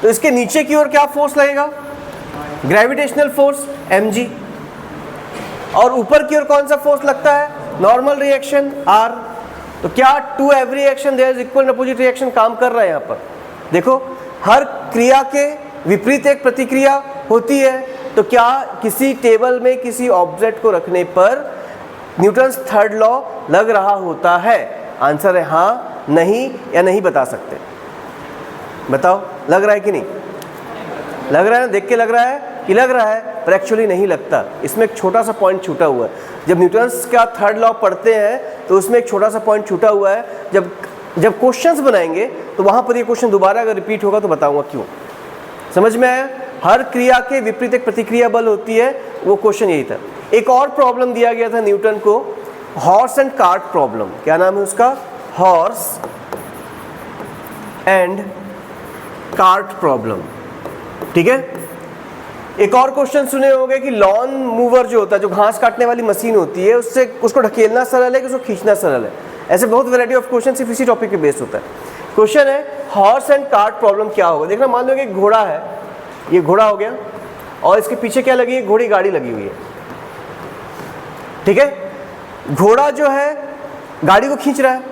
तो इसके नीचे की ओर क्या फोर्स लगेगा? ग्रेविटेशनल फोर्स mg, और ऊपर की ओर कौन सा फोर्स लगता है? Normal reaction r। तो क्या to every action there is equal and opposite reaction काम कर रहा है? यहाँ पर देखो, हर क्रिया के विपरीत एक प्रतिक्रिया होती है। तो क्या किसी टेबल में किसी ऑब्जेक्ट को रखने पर न्यूटन्स थर्ड लॉ लग रहा होता है? आंसर है हाँ, नहीं या नहीं बता सकते। बताओ, लग रहा है कि नहीं? लग रहा है ना? देख के लग रहा है कि लग रहा है, पर एक्चुअली नहीं लगता। इसमें एक छोटा सा पॉइंट छूटा हुआ है। जब न्यूटन्स का थर्ड लॉ पढ़ते हैं तो उसमें एक छोटा सा पॉइंट छूटा हुआ है। जब क्वेश्चंस बनाएंगे तो वहाँ पर ये क्वेश्चन दोबारा अगर रिपीट होगा तो बताऊंगा क्यों। समझ में आया? हर क्रिया के विपरीत एक प्रतिक्रिया बल होती है, वो क्वेश्चन यही था। एक और प्रॉब्लम दिया गया था न्यूटन को, हॉर्स एंड कार्ट प्रॉब्लम। क्या नाम है उसका? Horse and cart problem. ठीक है, एक और क्वेश्चन सुने होंगे कि लॉन मूवर जो होता है, जो घास काटने वाली मशीन होती है, उससे उसको ढकेलना सरल है कि उसको खींचना सरल है? ऐसे बहुत वैरायटी ऑफ क्वेश्चन सिर्फ इसी टॉपिक पे बेस्ड होता है। क्वेश्चन है हॉर्स एंड कार्ट प्रॉब्लम क्या होगा? देखना, मान लो कि एक घोड़ा है, ये घोड़ा हो गया, और इसके पीछे क्या लगी है? घोड़ी गाड़ी लगी हुई है। ठीक है, घोड़ा जो है गाड़ी को खींच रहा है,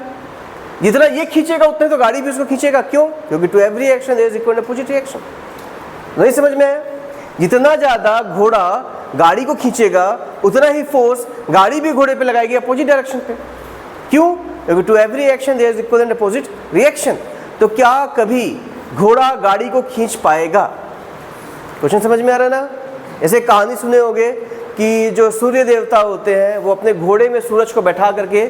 जितना ये खींचेगा उतना तो गाड़ी भी उसको खींचेगा। क्यों? क्योंकि to every action there is equal and opposite reaction. नहीं समझ में आया? जितना ज्यादा घोड़ा गाड़ी को खींचेगा उतना ही फोर्स गाड़ी भी घोड़े पे लगाएगी अपोजिट डायरेक्शन पे। क्यों? क्योंकि to every action there is equal and opposite reaction. तो क्या कभी घोड़ा गाड़ी को खींच पाएगा? क्वेश्चन समझ में आ रहा है ना? ऐसे कहानी सुने होंगे कि जो सूर्य देवता होते हैं वो अपने घोड़े में सूरज को बैठा करके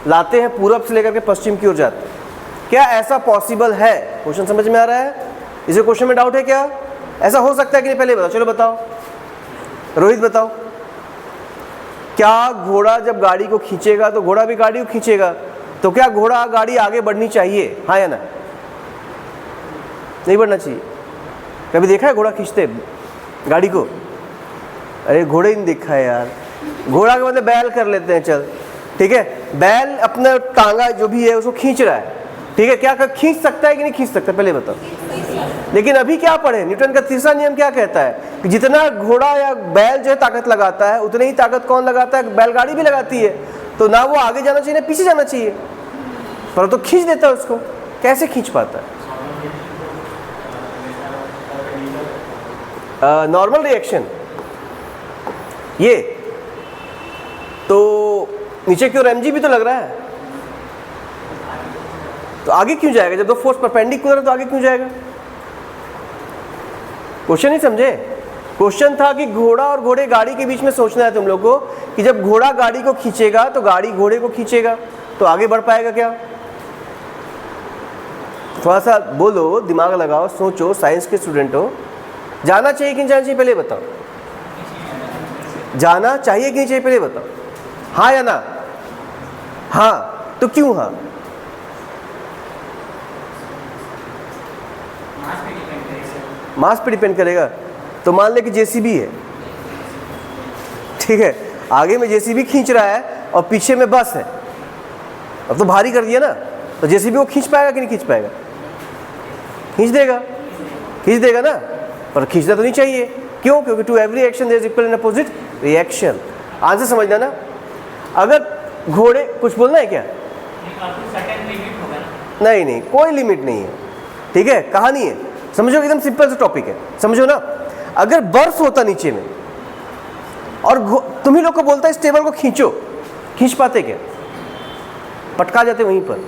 लाते हैं, पूरब से लेकर के पश्चिम की ओर जाते हैं। क्या ऐसा पॉसिबल है? क्वेश्चन समझ में आ रहा है? इसे क्वेश्चन में डाउट है क्या? ऐसा हो सकता है कि नहीं? पहले बताओ, चलो बताओ, रोहित बताओ, क्या घोड़ा जब गाड़ी को खींचेगा तो घोड़ा भी गाड़ी को खींचेगा, तो क्या घोड़ा गाड़ी आगे बढ़नी चाहिए, हाँ या ना? नहीं बढ़ना चाहिए। कभी देखा है घोड़ा खींचते गाड़ी को? अरे घोड़े ही नहीं देखा है यार। घोड़ा के मतलब बैल कर लेते हैं, चल ठीक है, बैल अपना टांगा जो भी है उसको खींच रहा है, ठीक है, क्या खींच सकता है कि नहीं खींच सकता, पहले बताओ। लेकिन अभी क्या पढ़े, न्यूटन का तीसरा नियम क्या कहता है कि जितना घोड़ा या बैल जो है ताकत लगाता है, उतनी ही ताकत कौन लगाता है? बैलगाड़ी भी लगाती है। तो ना वो आगे जाना चाहिए ना पीछे जाना चाहिए, पर तो खींच देता है उसको। कैसे खींच पाता है? Normal reaction. ये तो नीचे की ओर mg भी तो लग रहा है, तो आगे क्यों जाएगा? जब दो फोर्स परपेंडिकुलर है तो आगे क्यों जाएगा? क्वेश्चन नहीं समझे? क्वेश्चन था कि घोड़ा और घोड़े गाड़ी के बीच में सोचना है तुम लोग को कि जब घोड़ा गाड़ी को खींचेगा तो गाड़ी घोड़े को खींचेगा, तो आगे बढ़ पाएगा क्या? थोड़ा सा बोलो, दिमाग लगाओ, सोचो, साइंस के स्टूडेंट हो। जाना चाहिए कि नहीं जाना चाहिए, पहले बताओ। जाना चाहिए कि नहीं चाहिए, पहले बताओ, हाँ या ना? हाँ, तो क्यों हाँ? मास पे डिपेंड करेगा। तो मान ले कि जेसीबी है, ठीक है, आगे में जेसीबी खींच रहा है और पीछे में बस है, अब तो भारी कर दिया ना, तो जेसीबी को खींच पाएगा कि नहीं खींच पाएगा? खींच देगा ना, पर खींचना तो नहीं चाहिए। क्यों? क्योंकि to every action there is equal and opposite reaction. Answer समझना ना। अगर घोड़े, कुछ बोलना है क्या? नहीं, कोई लिमिट नहीं है, ठीक है, कहानी है, समझो, एकदम सिंपल सा टॉपिक है, समझो ना। अगर बर्फ होता नीचे में और तुम ही लोग को बोलता है इस टेबल को खींचो, खींच पाते क्या? पटका जाते वहीं पर।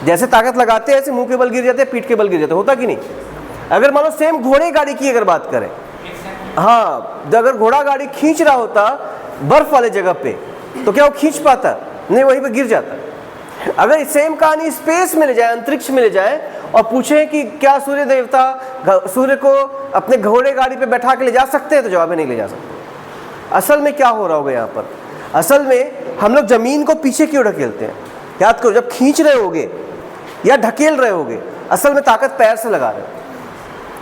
जैसे ताकत लगाते हैं ऐसे मुंह के बल गिर जाते हैं, पीठ के बल गिर जाते, होता कि नहीं? अगर मान लो सेम घोड़े गाड़ी की अगर बात करें, हाँ, अगर घोड़ा गाड़ी खींच रहा होता बर्फ वाले जगह पे, तो क्या वो खींच पाता? नहीं, वहीं पे गिर जाता। अगर सेम कहानी स्पेस में ले जाए, अंतरिक्ष में ले जाए और पूछे कि क्या सूर्य देवता सूर्य को अपने घोड़े गाड़ी पे बैठा के ले जा सकते हैं, तो जवाब है नहीं ले जा सकते। असल में क्या हो रहा होगा यहाँ पर? असल में हम लोग जमीन को पीछे क्यों ढकेलते हैं? याद करो, जब खींच रहे होगे या ढकेल रहे होगे, असल में ताकत पैर से लगा रहे हो,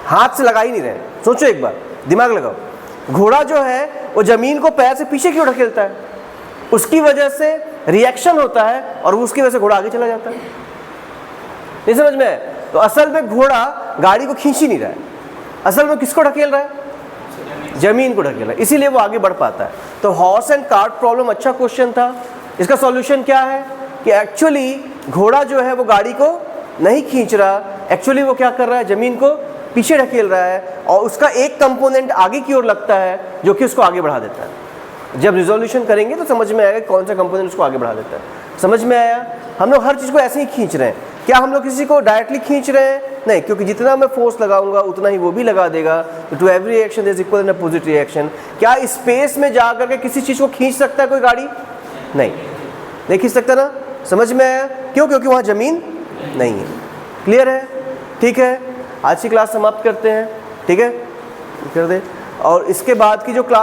हाथ से लगा ही नहीं रहे। सोचो एक बार, दिमाग लगाओ। घोड़ा जो है वो जमीन को पैर से पीछे क्यों ढकेलता है? उसकी वजह से रिएक्शन होता है और उसकी वजह से घोड़ा आगे चला जाता है। नहीं समझ में है? तो असल में घोड़ा गाड़ी को खींच ही नहीं रहा है, असल में किसको ढकेल रहा है? जमीन को ढकेल रहा है, इसीलिए वो आगे बढ़ पाता है। तो हॉर्स एंड कार्ट प्रॉब्लम अच्छा क्वेश्चन था। इसका सॉल्यूशन क्या है कि एक्चुअली घोड़ा जो है वो गाड़ी को नहीं खींच रहा, एक्चुअली वो क्या कर रहा है? जमीन को पीछे ढकेल रहा है, और उसका एक कंपोनेंट आगे की ओर लगता है जो कि उसको आगे बढ़ा देता है। जब रिजोल्यूशन करेंगे तो समझ में आएगा कौन सा कंपोनेंट उसको आगे बढ़ा देता है। समझ में आया? हम लोग हर चीज़ को ऐसे ही खींच रहे हैं। क्या हम लोग किसी को डायरेक्टली खींच रहे हैं? नहीं, क्योंकि जितना मैं फोर्स लगाऊंगा उतना ही वो भी लगा देगा। To every reaction there is equal and opposite reaction. क्या स्पेस में जा करके किसी चीज़ को खींच सकता है कोई गाड़ी? नहीं खींच सकता ना। समझ में आया? क्यों? क्योंकि वहाँ ज़मीन नहीं है। क्लियर है? ठीक है, आज की क्लास समाप्त करते हैं, ठीक है, कर दे। और इसके बाद की जो क्लास